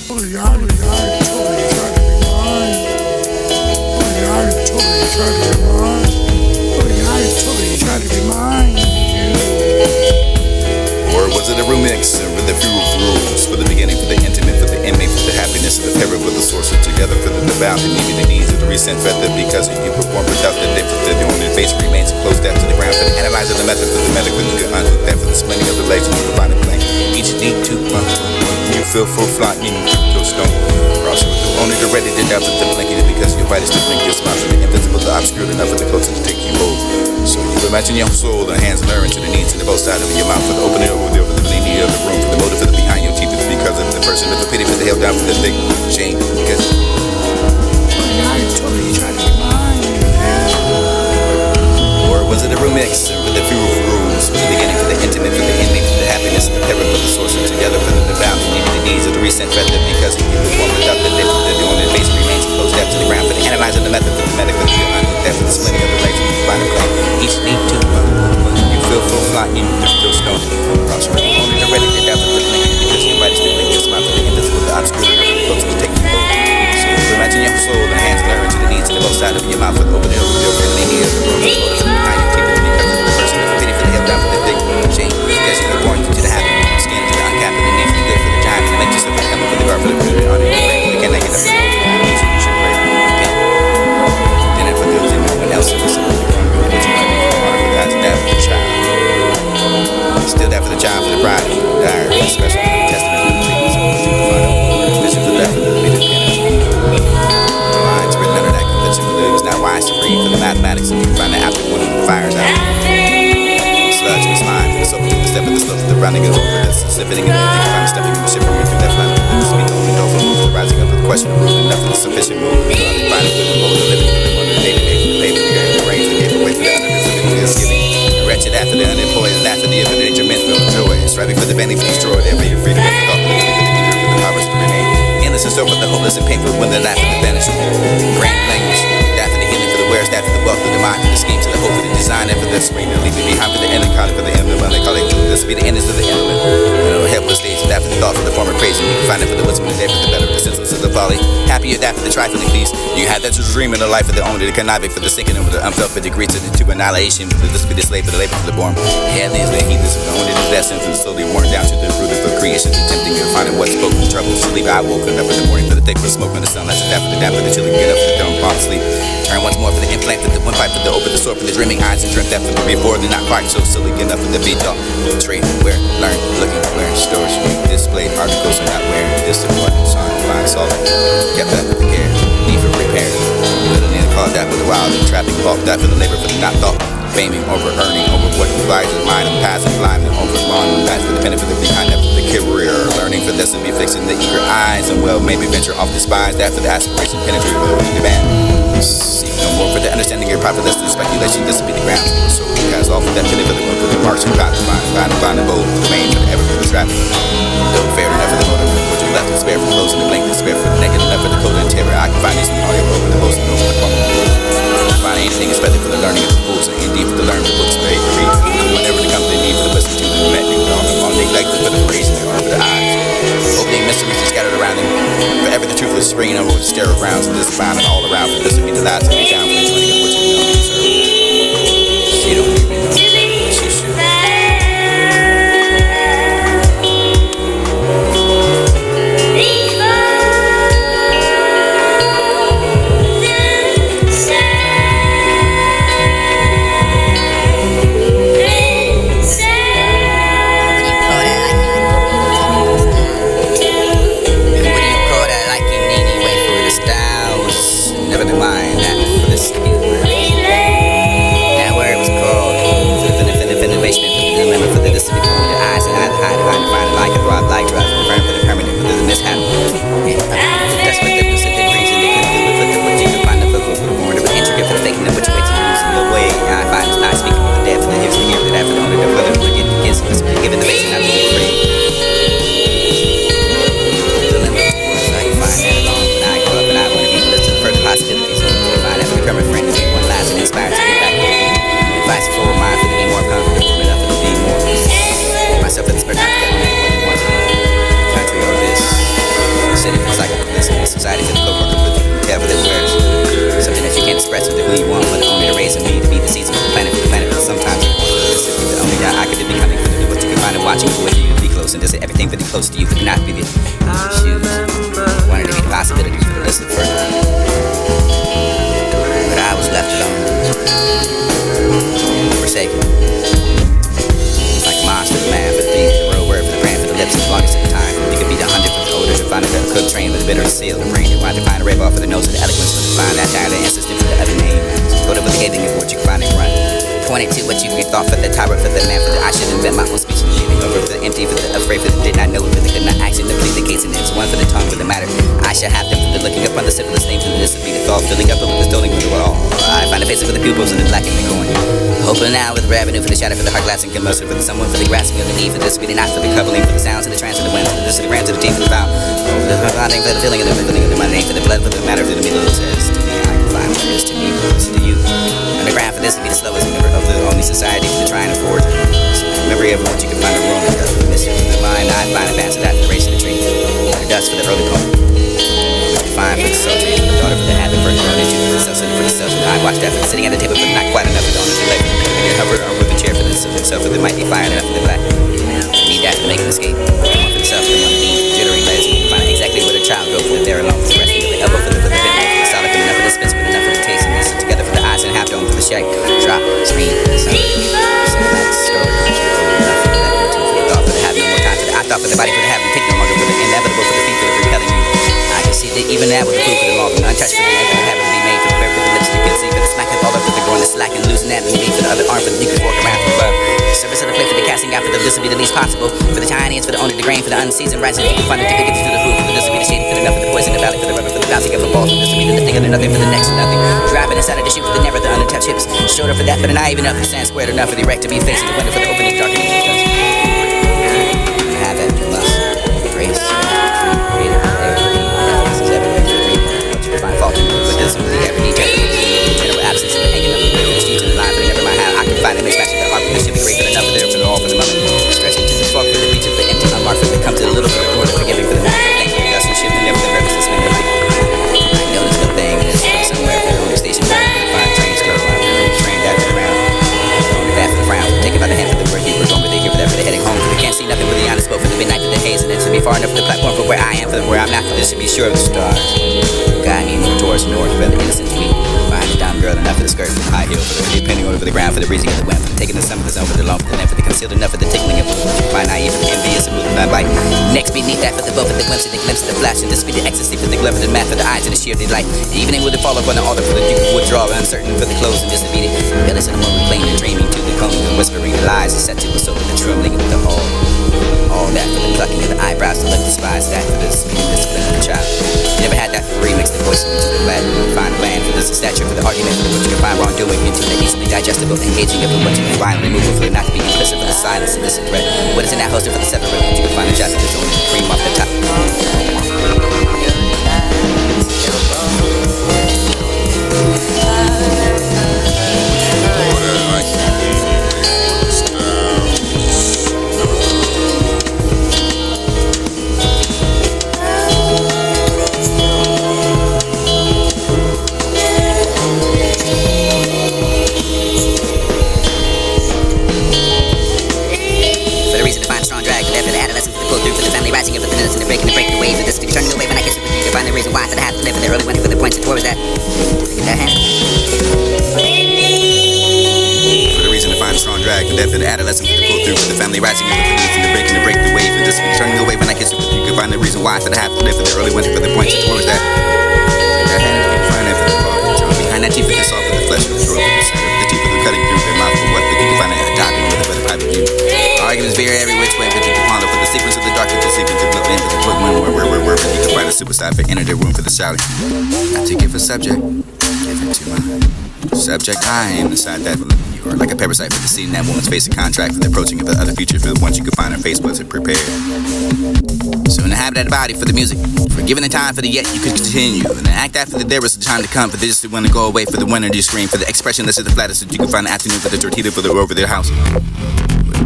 Or was it a remix with a few rules for the beginning, for the intimate, for the inmate, for the happiness of the pair, with the sources together, for the devout, the needy, the needs of the recent feather, because you perform without the depth of the only face remains closed down to the ground, for the analyzer, the method, for the medic, with the good unhook that, for the splending of the legs, and the divine plane. Each need to you feel full flight, you feel stone. Cross with the only the ready to doubt that the blanket, because your body still blink your smile, for the invisible, the obscure, enough for the closer to take you hold. So you imagine your soul, the hands learn to the needs and the both sides of your mouth, for the opening over the need of the room, for the motive, for the behind your teeth, because of the person, with the pity, for the held down, for the thick shame, because I told you try to be mine. or was it a remix with a few rules, for the beginning, for the intimate, for the inmate, for the happiness of the pair, with the sources together, for the devout, the needs of the recent feather, because you perform without the depth of the only face remains closed down to the ground, for the analyzer, the method, for the medic, for the good unhook that, for the splitting of the legs, and the final plane. Each need to you feel full flight, you feel stone. Cross with the only the ready to doubt that the blanket, because your body still blink your smile, for the invisible, the obscure, enough for the closer to take you hold. So you imagine your soul, the hands learn to the needs and the both sides of your mouth, for the open over the need of the room, for the motive, for the behind your teeth, because of the person, with the pity, for the held down, for the thick shame, because you were born to the happy, skin to the uncapped, and the need for the good, for the giant, for the make yourself a hammer, for the guard, for the good, on the brain, for the can get up for the you should pray, repent. Dinner for those and no one else, for the simple, what you want to be, for honor for God's dad for the child. Still that for the child, for the bride, for the dire, special testament, for the treatment, so what you can find out, vision for that, for the leader, lines written under that convention, for it was not wise to read, for the mathematics, and you find the after one of the fires out. Sludge in the slime, for the soul, for the step of the slope, for the running over, for the sifting, and the find the stepping, the ship from through that line, for the speak over and over, for the rising up, for the question of root, and nothing is sufficient move, for the finding good and low, the living, for the wonder, the daily, for the paper, the range, the gave away, for the underness of the giving. Wretched after the unemployed, and after the infinite nature meant for the joy, striving for the vanity destroyed, every freedom of the thought, for the living, for the eater, for the harvest to remain. Endless and so for the hopeless and painful, when the laugh of the vanished. Grand language, that for the healing, for the wares, that for the wealth of the mind, for the schemes, for the hope, for the design, and for the spring, and leaving behind for the end, and calling for the emblem, when they call it, this will be the endless of the emblem. And helpless stage, that for the thought, for the former praise, and you can find it for the wisdom of the day, for the better, the senseless of the folly. Happier that for the trifling peace. You had that to dream in the life of the owner, the conniving for the sinking over the unfelt, for degree to annihilation, for this be the slave, for the labor, for the born. Headless, the heedless, for the owner, the lessons, and slowly worn down to the root of the creation, attempting to find what spoke from trouble. Sleep, I woke up in the morning for the thick, for the smoke, for the sunlight, for the damp, for the chilling, get up for the dumb, palm sleep. Turn once more for the implant, for the one pipe, for the open, the sword, for the dreaming eyes, and dreamt that for the before, they're not quite so silly, get up for the beat, trade, where, learn, looking, where, stores, displayed articles, and not wearing, discipline, sign, fine, solid, kept that with the care, need for repair, little need to call that with the wild, and traffic, fault, that for the labor, for the not thought, faming, over earning, over what provides the mind, and passing, blind, and over long, and that's for the benefit of behind that for the career, learning for this and be fixing the eager eyes, and well, maybe venture off despise, that for the aspiration, penetrate will and demand. Seek no more for the understanding your profit, less than speculation, this will be the ground. So you guys all for that benefit of the one for the marks and clouds, find and bold, for the main, for the ever, for the traffic. Don't fair enough for the motive, what you left to spare for closing the blank, spare for the naked, enough for the code and terror. I can find this in all your over the most and over the corner. Find anything especially for the learning of the fools, and indeed for the learning of the books that they read. Whenever they come to the need for the wisdom to the met, you on neglected for the praise and the arm for the eyes. Opening mysteries are scattered around them. Forever the truth is springing over the sterile grounds, and this bound and all around, for this will be the last to be down for the joining of what you know and serve. She don't need me, no, but she should. Never mind that for the skill. society for the co-worker, for the care for the wares. Something that you can't express with the who you want, but only to raise and me to be the season for the planet, but sometimes this is the only I could be coming for the what you can find and watching for you to be close and just everything for the close to you, but not be the shoes. Wanted to be the possibilities for the list of further. But I was left alone, forsaken. Like a monster, the man for the thief, the real word for the brand, for the lips, as longest of the time. You could be the 100 for the older, to find a better cook, train with the bitter seal, the brain, you want to find a rave off for the nose of the eloquence, for the fine, that dialect, insistent for the other name. Go to the giving of what you can find and run. Pointed to what you can thought for the tower, for the man, for the I should invent my own speech and leaving over for the empty, for the afraid, for the did not know, for the could not action, to plead the case and it's one for the tongue, for the matter. I shall have them for the looking up on the simplest names, for the this would be the thought, filling up with the stoning with the all. I find the faces for the pupils and the black and the coin. Hoping now with revenue for the shadow, for the heart glass and commercial, for the someone, for the grasping of the need, for this beating not for the coupling, for the sounds of the trance of the wind, for the this of the grams of the teeth of the vow, for the finding for the feeling of the feeling of the money, for the blood, for the matter, for the middle says to me, I can find what it is to me, it's to you. Underground for this to be the slowest member of the only society for the trying to forge it. Memory of what you can find a room and the mystery of the mind, I find advance of that for the race of the tree, the dust for the early poem. Fine for the soldier, for the daughter, for the hat, the first grown into for the self, for the self, and I watch that for the sitting at the table, for the not quite enough for the owner to left. And you hover over the chair for the self, for the might be fire enough for the black. Need that to make an escape. One for the self, the one need, jittering legs, find exactly where the child goes, for the there alone, for the resting of the elbow, for the bit, for the solid, for enough for the spits, with enough for the taste, and listen together for the eyes and half dome for the shake. Drop, screen, sun, cinematic story. Enough for the level, two for the thought, for the have no more time, for the I thought, for the body, for the have, and take no longer, for the inevitable, for the feet, for the repelling you. See that even that with the proof of the law, for the untouched, for the end of heaven to be made, for the prayer, for the lips you can see, for the smack of all up, for the growing, the slack and losing that, and the need for the other arm, for the you can walk around from above. The service of the plate, for the casting out, for the this will be the least possible, for the tiniest, for the owner, the grain, for the unseasoned rising, for the fun, to get through the roof, for this will be the shady, for the enough, for the poison, the valley, for the rubber, for the bouncing of the ball, for this will be the thing of the nothing, for the next to nothing, driving inside of the shoe, for the never, the untouched hips, shoulder for that, for the naive enough, for the sand squared enough, for the erect to be facing the window, for the opening, darkening, the guns. You have that, you must, grace, creative, find fault in with this with the every detail the general absence of the hanging up the streets of the line, but never mind how I can find a mix match with the art, but this should be great for the number there for the all for the moment. Stretching to the fork for the beach of the empty unmarked, for the come to the little for the quarter, forgiving for the moment, thanks for the dust and shift and never the purpose of spending the I know there's no thing is somewhere for the only station find trains go train that for the round. Only that for the frown, taken by the hand for the word he was over there here for that for the heading home, for the can't see nothing but the honest spoke for the midnight for the haze, and then to be far enough for the platform for where I am, for where I'm not, for this to be sure of the stars. Guide me more towards the north, where the innocence we find the dumb girl enough for the skirt, for the high heel, for the penny over the ground, for the breezing of the wind, for the taking the sun for the zone, for the long, for the net, for the concealed enough, for the tickling of the find naive, for the envious and moving by bite. Next beneath that for the bow, for the glimpse of the flash, and this be the ecstasy, for the glove of the math, for the eyes and the sheer delight. The evening would fall upon the altar, for the duke would draw, uncertain for the close and disobedient. Careless in the moment, plain and dreaming to the combing and whispering the lies, and set to a soul, for the trembling of the whole. All that for the plucking of the eyebrows, to look despise that for the discipline of the child. You never had that for remix the voice into the glad find land for this stature, for the argument for what you can find wrongdoing into the easily digestible engaging of what you can find removal for not to be implicit for the silence and this threat. What is in that holster for the separate what you can find the justice that's only the cream off the top. For the adolescent to pull through, for the family rising up with the needs and the break the wave, and just turning away when I kiss you. You can find the reason why, for the half to live for the early winter, for the points towards that. That hand is find that for the ball, John behind that teeth for the soft for the flesh of the throat, for the center, the teeth for the cutting through their mouth for what, but you can find it adopting with the private view. Arguments vary every which way, but you can ponder for the sequence of the dark, for the sequence of the blood, for the book, where, but you can find a superstar for enter their room for the shouting. I take it for subject, give it to my subject. I am inside that for or like a parasite for the seed in that woman's face, a contract for the approaching of the other future for the ones you can find her face wasn't prepared. So inhabit that body for the music, for giving the time for the yet you could continue, and then act after the there was the time to come, for this to want to go away, for the winter to scream, for the expression this is the flattest that you can find the afternoon for the tortilla for the over their house.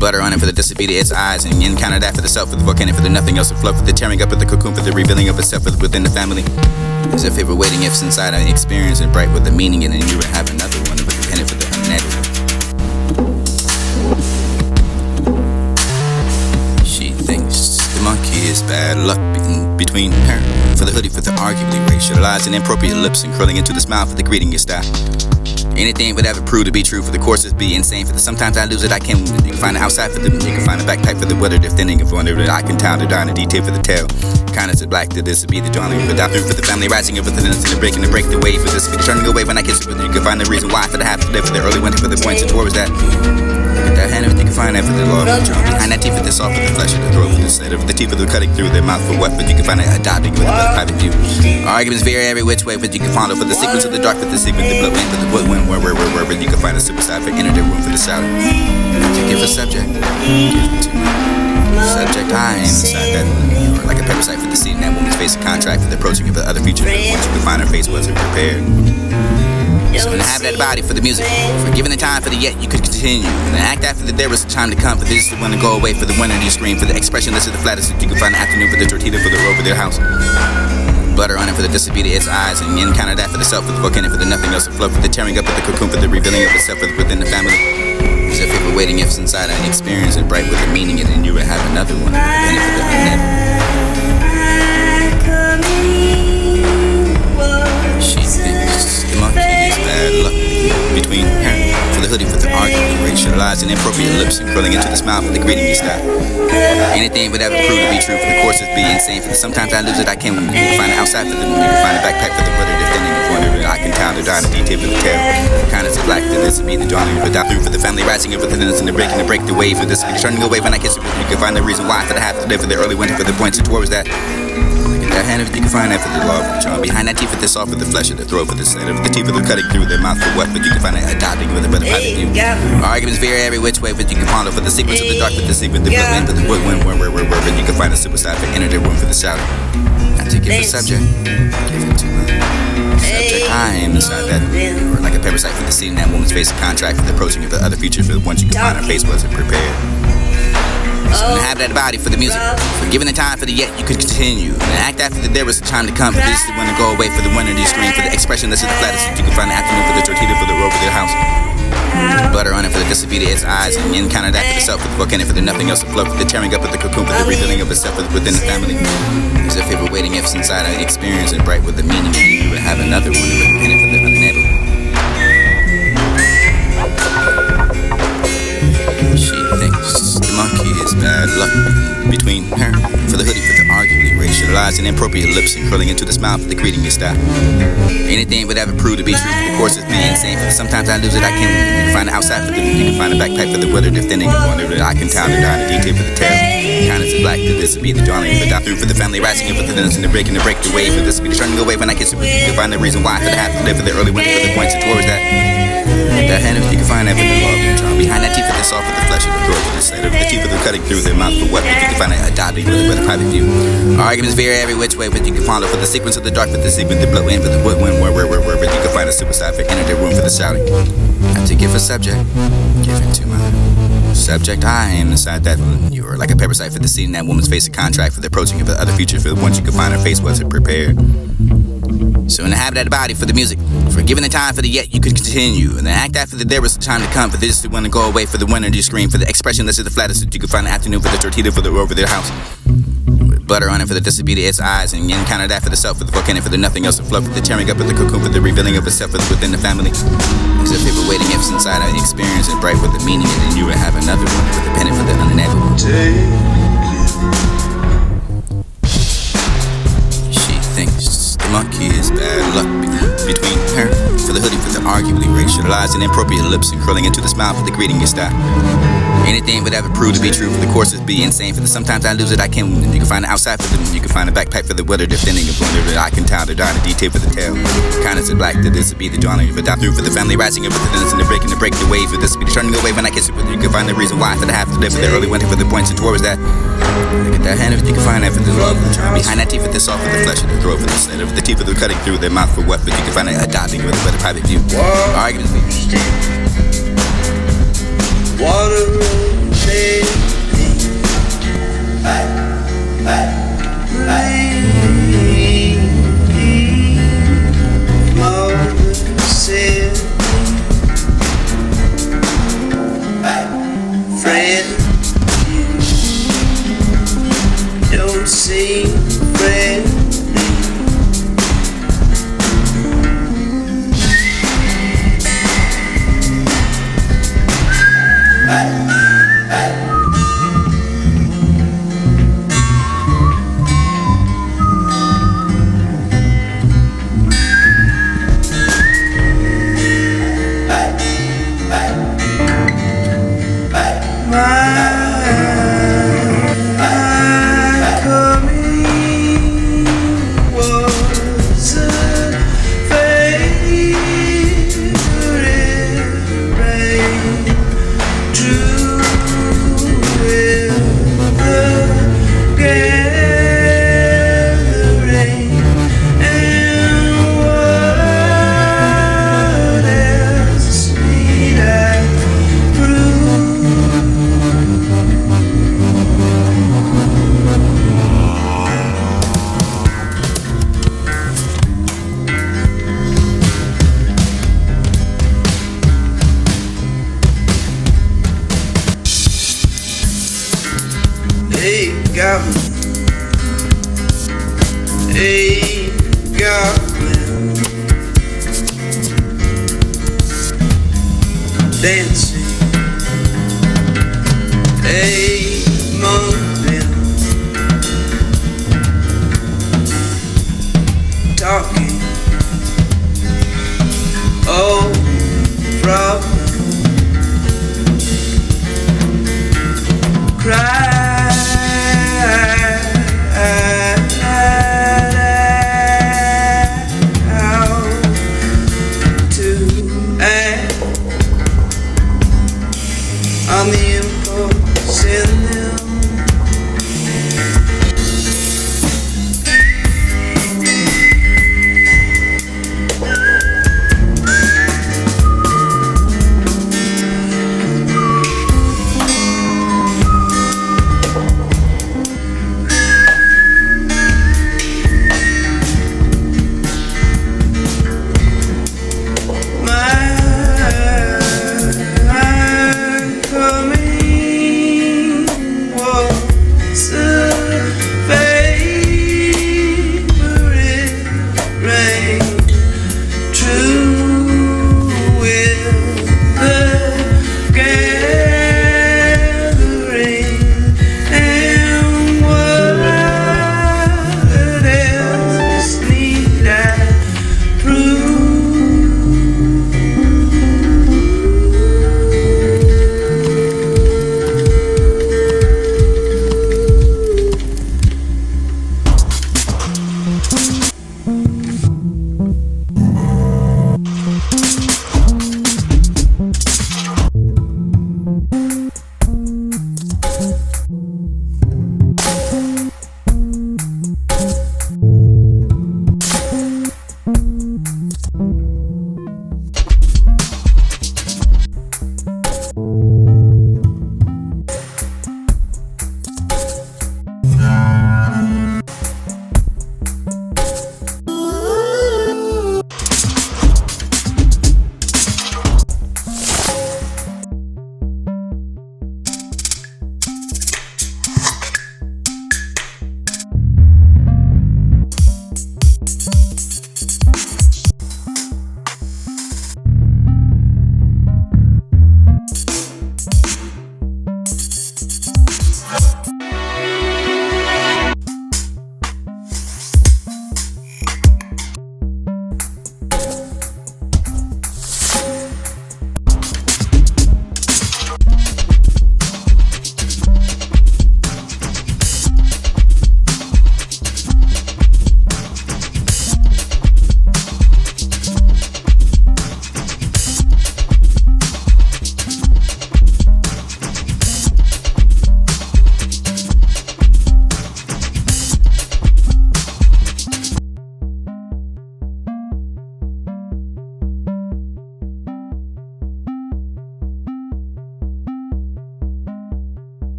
Butter on it for the disobedient eyes, and encounter that for the self, for the volcanic, for the nothing else, for flow, for the tearing up of the cocoon, for the revealing of itself within the family. As if it were waiting ifs inside an experience and bright with the meaning, and then you would have another one with the penny for the unnatural. She thinks the monkey is bad luck between her. For the hoodie, for the arguably racialized and inappropriate lips, and curling into the smile for the greeting your style. Anything would ever prove to be true, for the courses be insane, for the sometimes I lose it, I can. You can find it outside for the, you can find a backpack for the weather defending of wonder that I can tell the darn the detail for the tale. Kindness is black, that this would be the drawing for the through for the family rising up with the innocent and breaking the break the wave for this, for the turning away when I kiss it with you can find the reason why for the half to live for the early winter for the points and towards that. Look at that hand, everything you can find that for the law of the charm. Behind that teeth for the soft for the flesh of the throat for the set of the teeth for the cutting through their mouth for what, but you can find it adopting with a private view. Arguments vary every which way, but you can follow for the sequence of the dark for the secret, the blood wind for the woodwind, where, but you can find a suicide for enter the room for the salad. To give a subject, give it to me. Subject, I am inside that or like a parasite for the scene that woman's face a contract for the approaching of the other future. Once you can find her face wasn't prepared. So to have that body for the music, for giving the time for the yet you could continue, and then act after that there was a time to come for this to want to go away for the winter you scream for the expressionless of the flattest you can find the afternoon for the tortilla for the road for their house. Butter on it for the disobedient eyes, and encounter that for the self, for the volcanic, for the nothing else, for flow, for the tearing up of the cocoon, for the revealing of itself within the family. As if it were waiting ifs inside an experience and bright with the meaning, and then you would have another one, the penny for the unnatural. She thinks the monkey is bad luck between her. For the hoodie, for the argument, racialized and inappropriate lips, and curling into the smile for the greeting you style. Anything would ever prove to be true, for the courses be insane, for the sometimes I lose it, I can. You can find it outside for the moon, you can find a backpack for the weather defending of wonder that I can tell the darn the detail for the tale. Kindness is black, that this would be the drawing for the through for the family rising up with the innocent and breaking the break the wave for this be turning away when I kiss it with you can find the reason why for the half to live for the early winter for the points and towards that. That hand, if you can find that for the law of the charm. Behind that teeth for the soft for the flesh of the throat for the set of the teeth for the cutting through their mouth for what, but you can find it adopting with a better private view. Arguments vary every which way, but you can ponder for the secrets of the dark for the secret, the blood wind for the woodwind, where, but you can find a suicide for enter their room for the shouting. Not to give a subject, give it to me. Subject, I am inside that or like a parasite for the scene that woman's face a contract for the approaching of the other future for the ones you can find her face wasn't prepared. So to have that body for the music, for giving the time for the yet you could continue, and act after that there was a time to come for this to want to go away for the winter you scream for the expressionless of the flattest you can find the afternoon for the tortilla for the road for their house. Butter on it for the disobedient eyes, and encounter that for the self, for the volcanic, for the nothing else to flow, for the tearing up of the cocoon, for the revealing of itself within the family. As if it were waiting ifs inside an experience and bright with the meaning, and you would have another one with the penny for the unnatural. She thinks the monkey is bad luck between her. For the hoodie, for the arguably racialized and inappropriate lips, and curling into the smile for the greeting your style. Anything would ever prove to be true, for the courses be insane, for the sometimes I lose it, I can. You can find it outside for the, you can find a backpack for the weather defending of wonder that I can tell the darn the detail for the tale. Kindness is black, that this would be the drawing for the through for the family rising up with the innocent and breaking the break the wave for this be the turning away when I kiss it with you can find the reason why for the half to live for the early winter for the points and towards that. That hand, if you can find that for the law of the charm. Behind that teeth for the soft for the flesh of the throat for the set of the teeth for the cutting through their mouth for what, but you can find it adopting with a private view. Arguments vary every which way, but you can follow for the sequence of the dark for the secret, the blood wind for the woodwind, where, but you can find a suicide for enter their room for the shouting. Not to give a subject, give it to my subject. I am inside that you are like a parasite for the scene that woman's face a contract for the approaching of the other future for the ones you can find her face wasn't prepared. So in the habit of the body for the music, for giving the time for the yet you could continue, and then act after that there was a time to come for this to want to go away for the winter you scream for the expressionless of the flattest you can find the afternoon for the tortilla for the road for their house. With butter on it for the disobedient eyes, and encounter that for the self, for the volcanic, for the nothing else to flow, for the tearing up of the cocoon, for the revealing of itself within the family. As if it were waiting ifs inside an experience and bright with the meaning, and then you would have another one with the penny for the uninevitable. She thinks the monkey is bad luck between her. For the hoodie, for the arguably racialized and inappropriate lips, and curling into the smile for the greeting your style. Anything would ever prove to be true, for the courses be insane, for the sometimes I lose it, I can. You can find it outside for the, you can find a backpack for the weather defending of wonder that I can tell the darn the detail for the tale. Kindness is black, that this would be the drawing for through for the family rising up with the innocent and breaking the break the wave for this be the turning away when I kiss it with you can find the reason why for the half to live for the early winter for the points and towards that. Look at that hand, if you can find that for the law of the charm. Behind that teeth for the soft for the flesh of the throat for the set of the teeth for the cutting through their mouth for what, but you can find it adopting with a better private view. Arguments. Water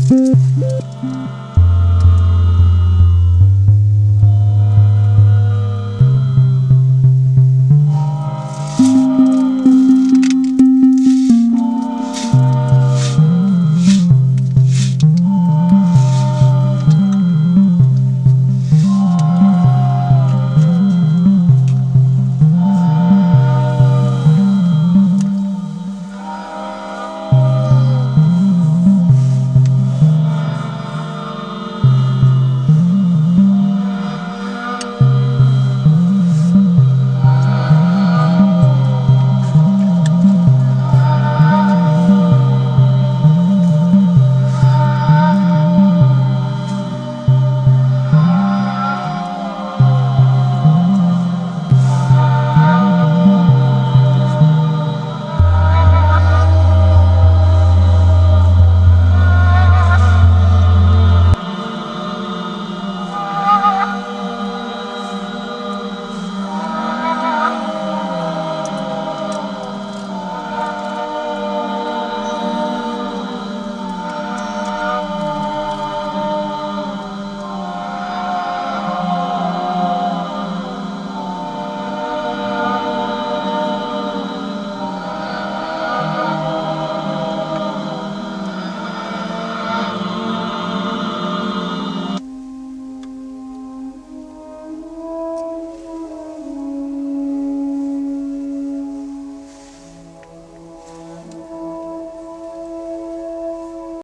Thank